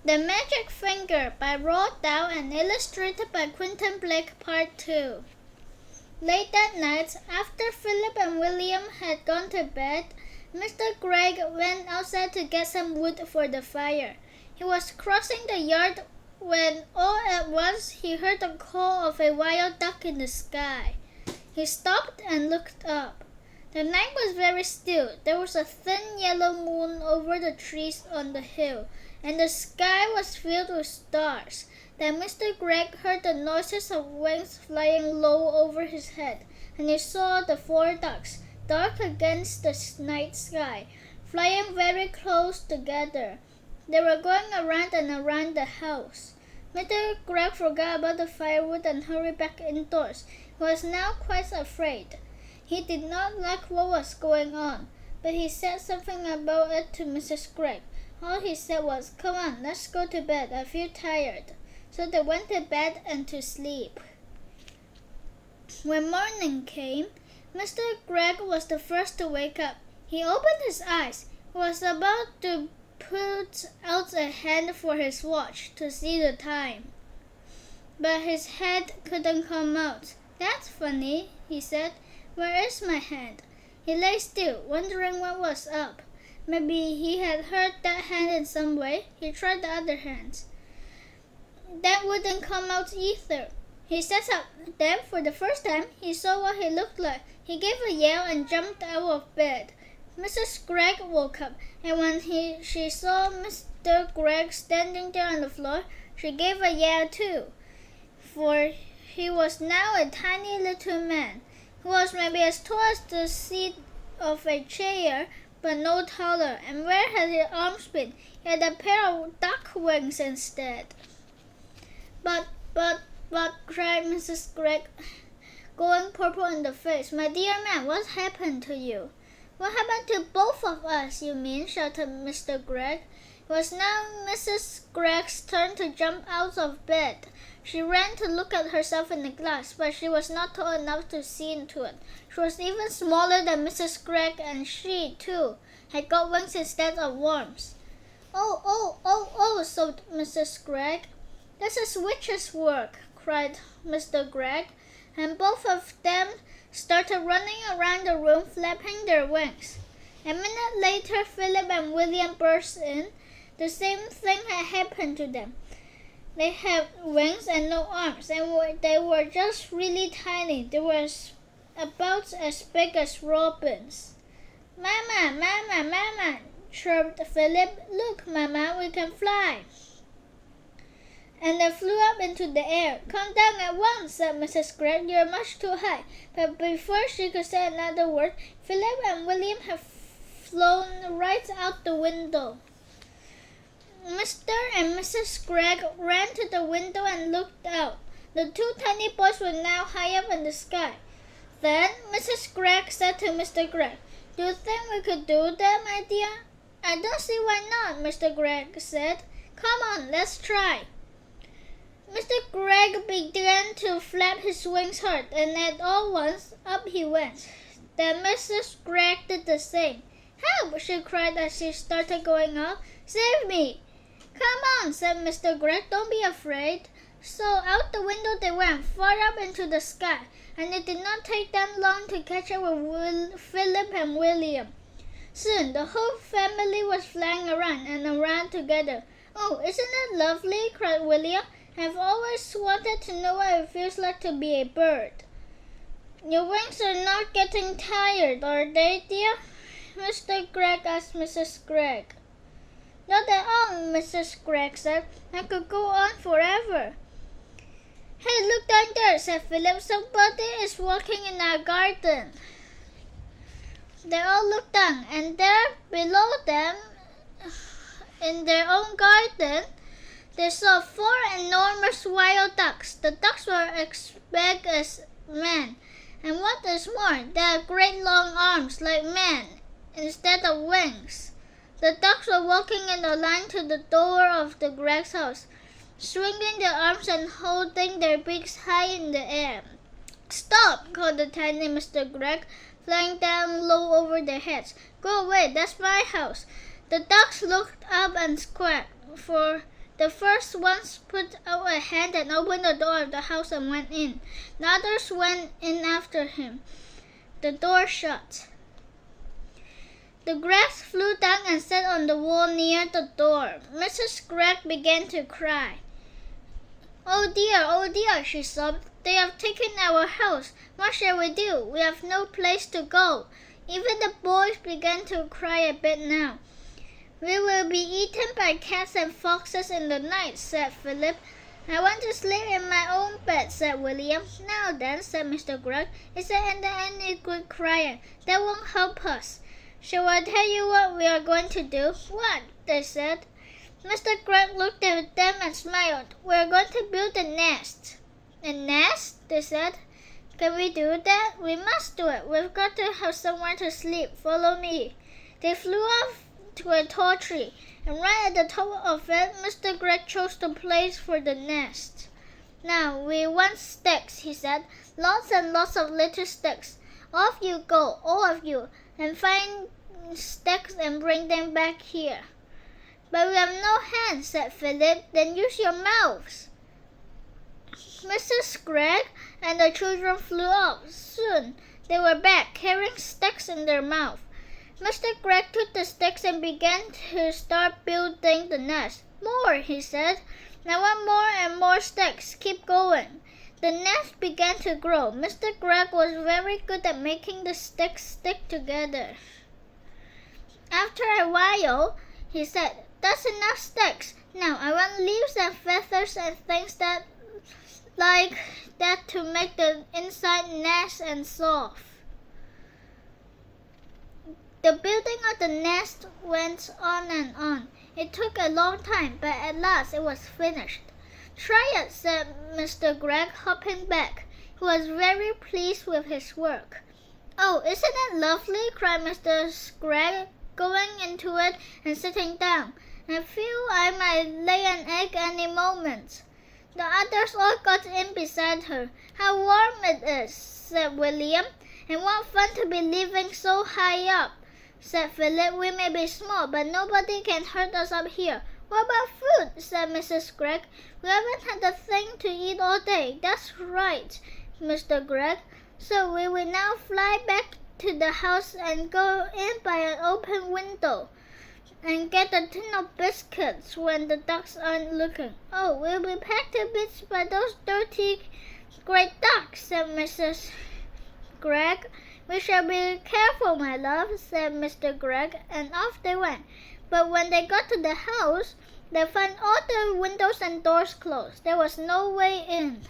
The Magic Finger by Roald Dahl and illustrated by Quentin Blake Part 2. Late that night, after Philip and William had gone to bed, Mr. Gregg went outside to get some wood for the fire. He was crossing the yard when all at once he heard the call of a wild duck in the sky. He stopped and looked up. The night was very still. There was a thin yellow moon over the trees on the hill, and the sky was filled with stars. Then Mr. Gregg heard the noises of wings flying low over his head, and he saw the 4 ducks, dark against the night sky, flying very close together. They were going around and around the house. Mr. Gregg forgot about the firewood and hurried back indoors. He was now quite afraid. He did not like what was going on, but he said something about it to Mrs. Gregg. All he said was, "Come on, let's go to bed. I feel tired." So they went to bed and to sleep. When morning came, Mr. Gregg was the first to wake up. He opened his eyes. He was about to put out a hand for his watch to see the time, but his head couldn't come out. "That's funny," he said. "Where is my hand?" He lay still, wondering what was up. Maybe he had hurt that hand in some way. He tried the other hands. That wouldn't come out either. He sat up. Then, for the first time, he saw what he looked like. He gave a yell and jumped out of bed. Mrs. Gregg woke up, and when she saw Mr. Gregg standing there on the floor, she gave a yell too, for he was now a tiny little man. He was maybe as tall as the seat of a chair, but no taller. And where had his arms been? He had a pair of duck wings instead. But, cried Mrs. Gregg, going purple in the face. "My dear man, what happened to you?" "What happened to both of us, you mean?" shouted Mr. Gregg. It was now Mrs. Gregg's turn to jump out of bed. She ran to look at herself in the glass, but she was not tall enough to see into it. She was even smaller than Mrs. Gregg, and she, too, had got wings instead of worms. Oh, sobbed Mrs. Gregg. "This is witch's work," cried Mr. Gregg, and both of them started running around the room, flapping their wings. A minute later, Philip and William burst in. The same thing had happened to them. They had wings and no arms, and they were just really tiny. They were about as big as robins. Mama, chirped Philip. "Look, Mama, we can fly." And they flew up into the air. "Come down at once," said Mrs. Gregg. "You're much too high." But before she could say another word, Philip and William had flown right out the window. Mr. and Mrs. Gregg ran to the window and looked out. The 2 tiny boys were now high up in the sky. Then Mrs. Gregg said to Mr. Gregg, "Do you think we could do that, my dear?" "I don't see why not," Mr. Gregg said. "Come on, let's try." Mr. Gregg began to flap his wings hard, and at all once up he went. Then Mrs. Gregg did the same. "Help!" she cried as she started going up. "Save me!" "Come on," said Mr. Gregg. "Don't be afraid." So out the window they went, far up into the sky, and it did not take them long to catch up with Philip and William. Soon the whole family was flying around and around together. "Oh, isn't it lovely?" cried William. "I've always wanted to know what it feels like to be a bird." "Your wings are not getting tired, are they, dear?" Mr. Gregg asked Mrs. Gregg. "Not at all," Mrs. Gregg said. "I could go on forever." "Hey, look down there," said Philip. "Somebody is walking in our garden." They all looked down, and there below them, in their own garden, they saw 4 enormous wild ducks. The ducks were as big as men, and what is more, they had great long arms like men instead of wings. The ducks were walking in a line to the door of the Gregg's house, swinging their arms and holding their beaks high in the air. "Stop!" called the tiny Mr. Gregg, flying down low over their heads. "Go away, that's my house." The ducks looked up and squawked, for The first ones put out a hand and opened the door of the house and went in. The others went in after him. The door shut. The Gregs flew down and sat on the wall near the door. Mrs. Gregg began to cry. Oh dear, she sobbed. They have taken our house. What shall we do? We have no place to go. Even the boys began to cry a bit now. We will be eaten by cats and foxes in the night, said Philip. I want to sleep in my own bed, said William. Now then, said Mr. Gregg, is there any good crying? That won't help us. Shall I tell you what we are going to do? What? They said. Mr. Gregg looked at them and smiled. We are going to build a nest. A nest? They said. Can we do that? We must do it. We've got to have somewhere to sleep. Follow me. They flew off to a tall tree, and right at the top of it, Mr. Gregg chose the place for the nest. Now, we want sticks, he said. Lots and lots of little sticks. Off you go, all of you, and find sticks and bring them back here. But we have no hands, said Philip. Then use your mouths. Mrs. Gregg and the children flew off. Soon they were back, carrying sticks in their mouth. Mr. Gregg took the sticks and began to start building the nest. More, he said. I want more and more sticks. Keep going. The nest began to grow. Mr. Gregg was very good at making the sticks stick together. After a while, he said, That's enough sticks. Now I want leaves and feathers and things like that to make the inside nice and soft. The building of the nest went on and on. It took a long time, but at last it was finished. Try it, said Mr. Gregg, hopping back. He was very pleased with his work. Oh, isn't it lovely? Cried Mr. Gregg, going into it and sitting down. I feel I might lay an egg any moment. The others all got in beside her. How warm it is, said William. And what fun to be living so high up, said Philip. We may be small, but nobody can hurt us up here. What about food? Said Mrs. Gregg. We haven't had a thing to eat all day. That's right, Mr. Gregg. So we will now fly back to the house and go in by an open window and get a tin of biscuits when the ducks aren't looking. Oh, we'll be packed to bits by those dirty great ducks, said Mrs. Gregg. We shall be careful, my love, said Mr. Gregg, and off they went. But when they got to the house, they found all the windows and doors closed. There was no way in.